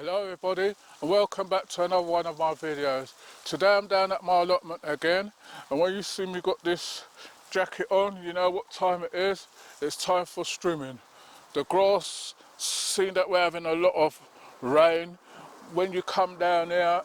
Hello everybody and welcome back to another one of my videos. Today I'm down at my allotment again, and when you see me got this jacket on, you know what time it is. It's time for strimming. The grass, seeing that we're having a lot of rain, when you come down here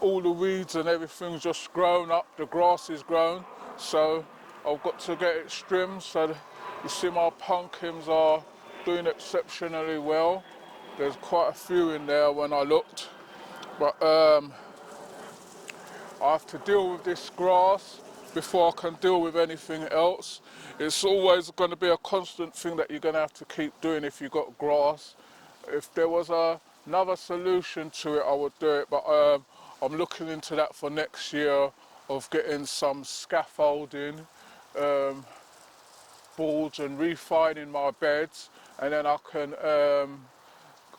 all the weeds and everything's just grown up, the grass is grown, so I've got to get it trimmed. So you see my pumpkins are doing exceptionally well. There's quite a few in there when I looked, but I have to deal with this grass before I can deal with anything else. It's always going to be a constant thing that you're going to have to keep doing if you've got grass. If there was another solution to it, I would do it, but I'm looking into that for next year, of getting some scaffolding, boards and refining my beds, and then I can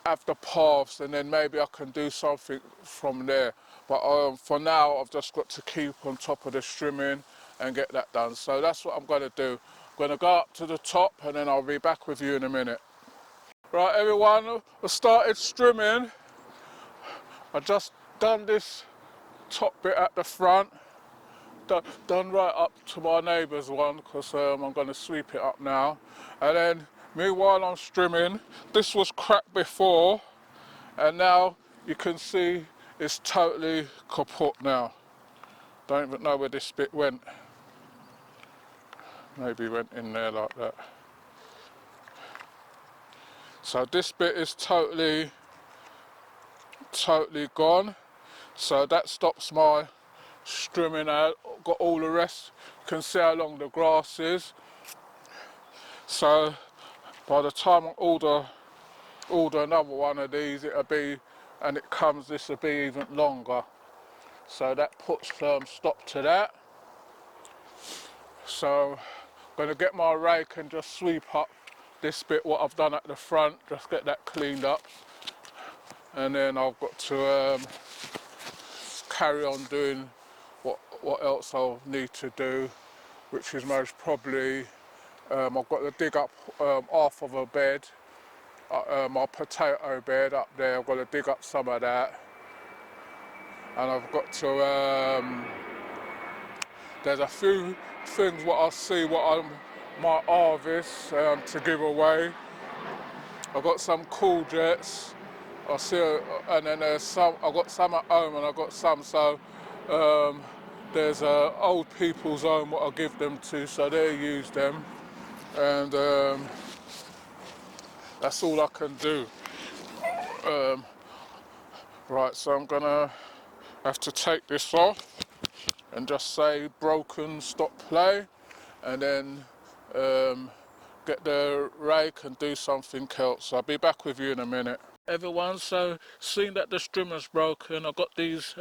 have the paths, and then maybe I can do something from there. But for now, I've just got to keep on top of the strimming and get that done. So that's what I'm going to do. I'm going to go up to the top and then I'll be back with you in a minute. Right everyone, I started strimming. I just done this top bit at the front, done right up to my neighbour's one, because I'm going to sweep it up now. And then meanwhile I'm strimming, this was cracked before, and now you can see it's totally kaput now. Don't even know where this bit went. Maybe went in there like that. So this bit is totally gone. So that stops my strimming out. Got all the rest. You can see how long the grass is. So by the time I order another one of these, it'll be, and it comes, this will be even longer. So that puts stop to that. So I'm going to get my rake and just sweep up this bit what I've done at the front, just get that cleaned up, and then I've got to carry on doing what else I'll need to do, which is most probably I've got to dig up half of a bed, my potato bed up there. I've got to dig up some of that, and I've got to there's a few things what I see what I might harvest to give away. I've got some cool jets, I see, and then there's some, I've got some at home and I've got some, so there's old people's home what I give them to, so they use them, and that's all I can do. Right, so I'm gonna have to take this off and just say broken, stop play, and then get the rake and do something else. I'll be back with you in a minute. Everyone, so seeing that the strimmer's broken, I've got these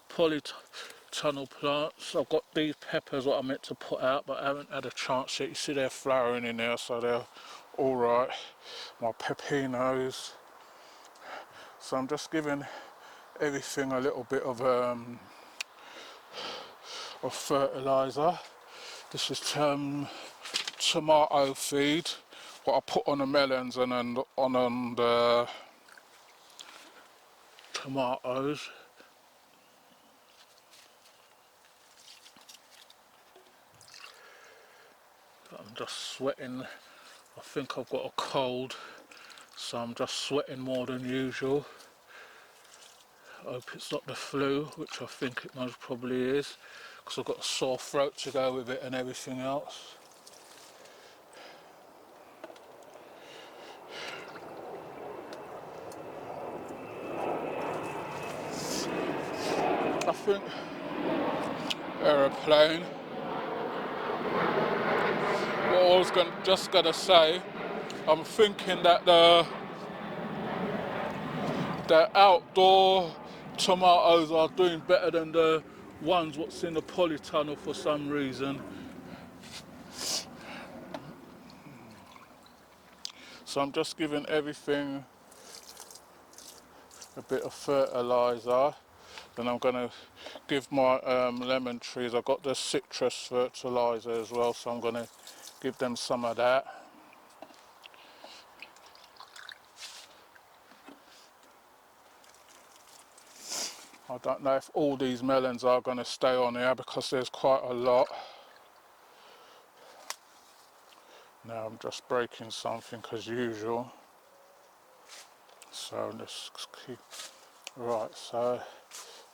polytunnel plants. I've got these peppers what I meant to put out, but I haven't had a chance yet. You see they're flowering in there, so they're all right. My pepinos. So I'm just giving everything a little bit of fertiliser. This is tomato feed, what I put on the melons and then on the tomatoes. I'm just sweating. I think I've got a cold, so I'm just sweating more than usual. I hope it's not the flu, which I think it most probably is, because I've got a sore throat to go with it and everything else. I think aeroplane. What I was just gonna say, I'm thinking that the outdoor tomatoes are doing better than the ones what's in the polytunnel for some reason. So I'm just giving everything a bit of fertiliser. Then I'm going to give my lemon trees, I've got the citrus fertiliser as well, so I'm going to give them some of that. I don't know if all these melons are going to stay on here because there's quite a lot. Now I'm just breaking something as usual. So let's keep, right, so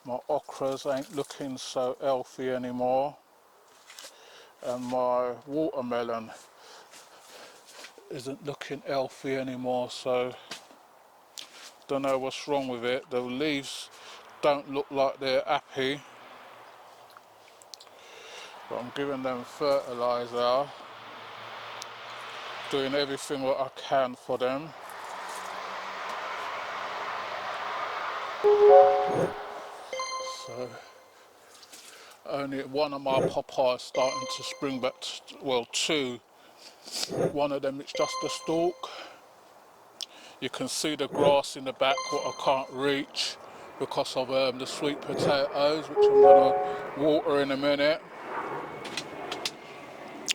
my okras ain't looking so healthy anymore, and my watermelon isn't looking healthy anymore, so don't know what's wrong with it. The leaves don't look like they're happy, but I'm giving them fertiliser, doing everything what I can for them. So only one of my papayas starting to spring back, well, two. One of them is just a stalk. You can see the grass in the back what I can't reach because of the sweet potatoes, which I'm going to water in a minute.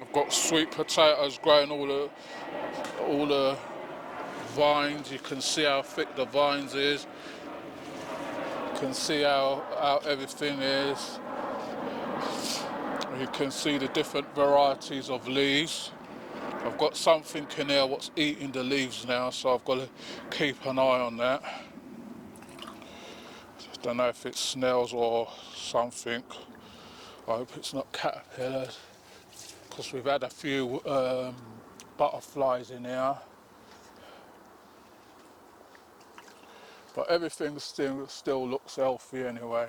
I've got sweet potatoes growing all the vines. You can see how thick the vines is. You can see how everything is. You can see the different varieties of leaves. I've got something in here what's eating the leaves now, so I've got to keep an eye on that. Don't know if it's snails or something. I hope it's not caterpillars, because we've had a few butterflies in here. But everything still looks healthy anyway.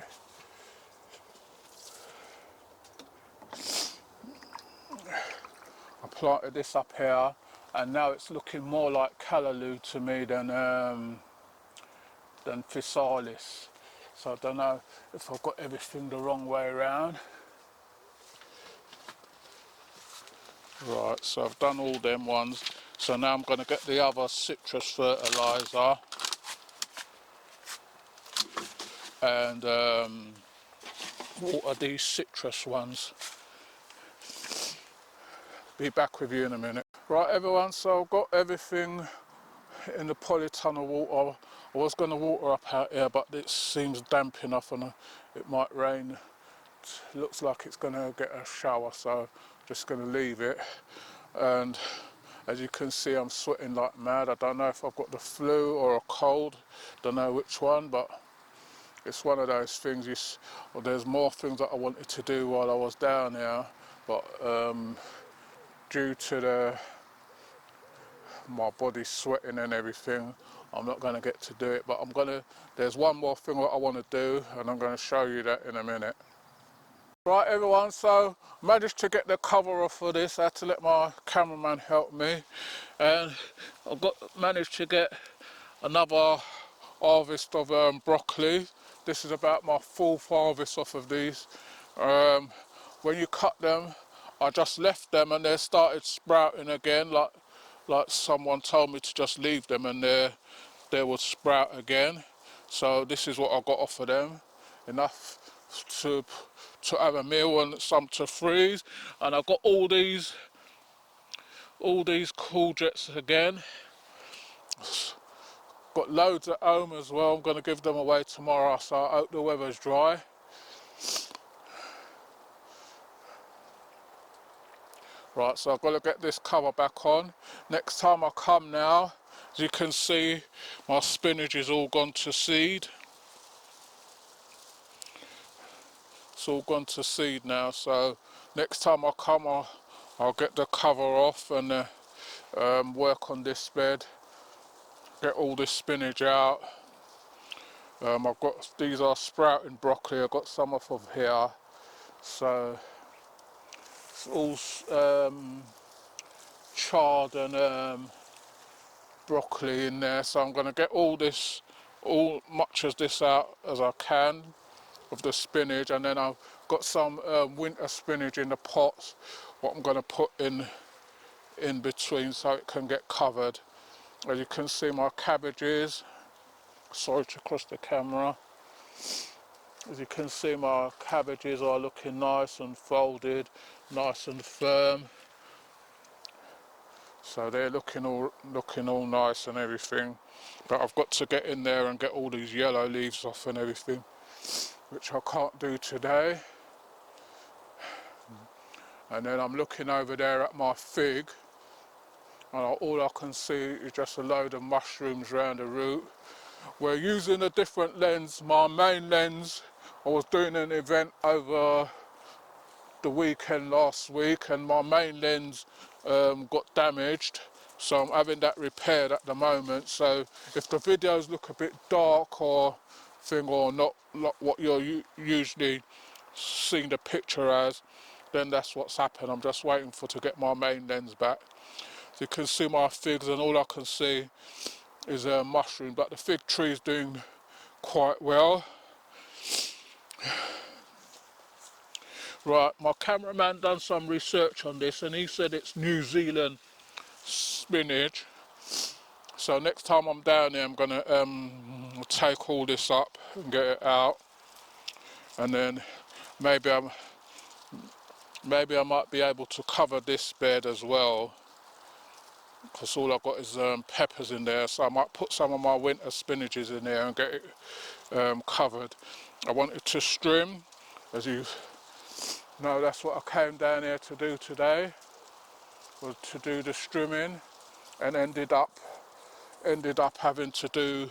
I planted this up here, and now it's looking more like callaloo to me than Fertilis. So I don't know if I've got everything the wrong way around. Right, so I've done all them ones. So now I'm going to get the other citrus fertiliser and water these citrus ones. Be back with you in a minute. Right everyone, so I've got everything in the polytunnel water. I was going to water up out here, but it seems damp enough and it might rain. It looks like it's going to get a shower, so I'm just going to leave it. And as you can see, I'm sweating like mad. I don't know if I've got the flu or a cold, don't know which one, but it's one of those things. Well, there's more things that I wanted to do while I was down here, but due to my body sweating and everything, I'm not going to get to do it. But there's one more thing that I want to do, and I'm going to show you that in a minute. Right everyone, so managed to get the cover off for this. I had to let my cameraman help me, and I've managed to get another harvest of broccoli. This is about my fourth harvest off of these. When you cut them, I just left them and they started sprouting again, like someone told me to just leave them, and they would sprout again. So this is what I got off of them, enough to have a meal and some to freeze. And I've got all these courgettes again. Got loads at home as well. I'm going to give them away tomorrow, so I hope the weather's dry. Right, so I've got to get this cover back on. Next time I come now, as you can see, my spinach is all gone to seed. It's all gone to seed now, so next time I come I'll get the cover off and work on this bed, get all this spinach out. These are sprouting broccoli. I've got some off of here, so it's all chard and broccoli in there. So I'm going to get all much of this out as I can of the spinach, and then I've got some winter spinach in the pots what I'm going to put in between so it can get covered. As you can see, my cabbages, sorry to cross the camera, as you can see, my cabbages are looking nice and folded, nice and firm, so they're looking all nice and everything. But I've got to get in there and get all these yellow leaves off and everything. which I can't do today. And then I'm looking over there at my fig, and all I can see is just a load of mushrooms around the root. We're using a different lens. My main lens, I was doing an event over the weekend last week, and my main lens got damaged, so I'm having that repaired at the moment. So if the videos look a bit dark or thing, or not what you're usually seeing the picture as, then that's what's happened. I'm just waiting to get my main lens back. So you can see my figs, and all I can see is a mushroom, but the fig tree is doing quite well. Right, my cameraman done some research on this, and he said it's New Zealand spinach. So next time I'm down there, I'm gonna take all this up and get it out, and then maybe I might be able to cover this bed as well, because all I've got is peppers in there. So I might put some of my winter spinaches in there and get it covered. I wanted to strim, as you know. That's what I came down here to do today, was to do the strimming, and ended up having to do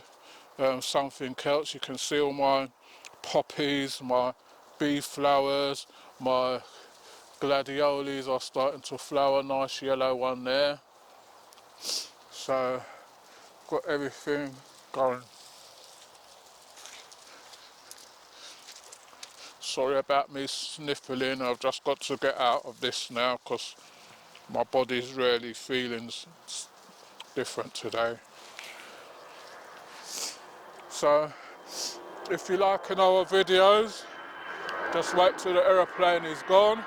something else. You can see all my poppies, my bee flowers, my gladioles are starting to flower. Nice yellow one there. So got everything going. Sorry about me sniffling. I've just got to get out of this now because my body's really feeling different today. So if you like our videos, just wait till the aeroplane is gone.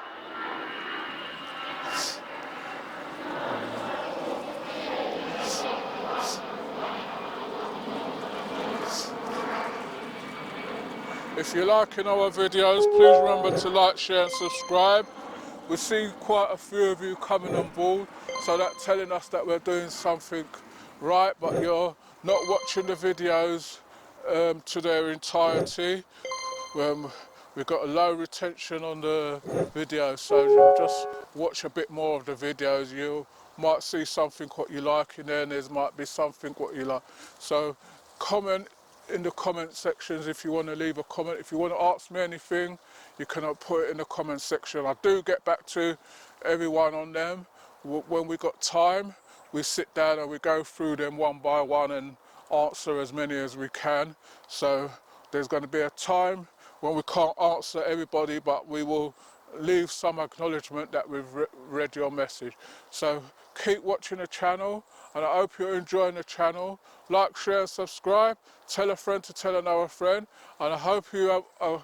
If you're liking our videos, please remember to like, share and subscribe. We see quite a few of you coming on board, so that's telling us that we're doing something right, but you're not watching the videos to their entirety. We've got a low retention on the videos, so just watch a bit more of the videos. You might see something what you like in there, and there might be something what you like. So comment in the comment sections if you want to leave a comment. If you want to ask me anything, you can put it in the comment section. I do get back to everyone on them. When we got time, we sit down and we go through them one by one and answer as many as we can. So there's going to be a time when we can't answer everybody, but we will leave some acknowledgement that we've read your message. So keep watching the channel, and I hope you're enjoying the channel. Like, share and subscribe. Tell a friend to tell another friend, and I hope you have a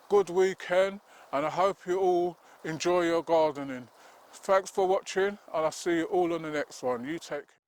good weekend, and I hope you all enjoy your gardening. Thanks for watching, and I'll see you all on the next one. You take care.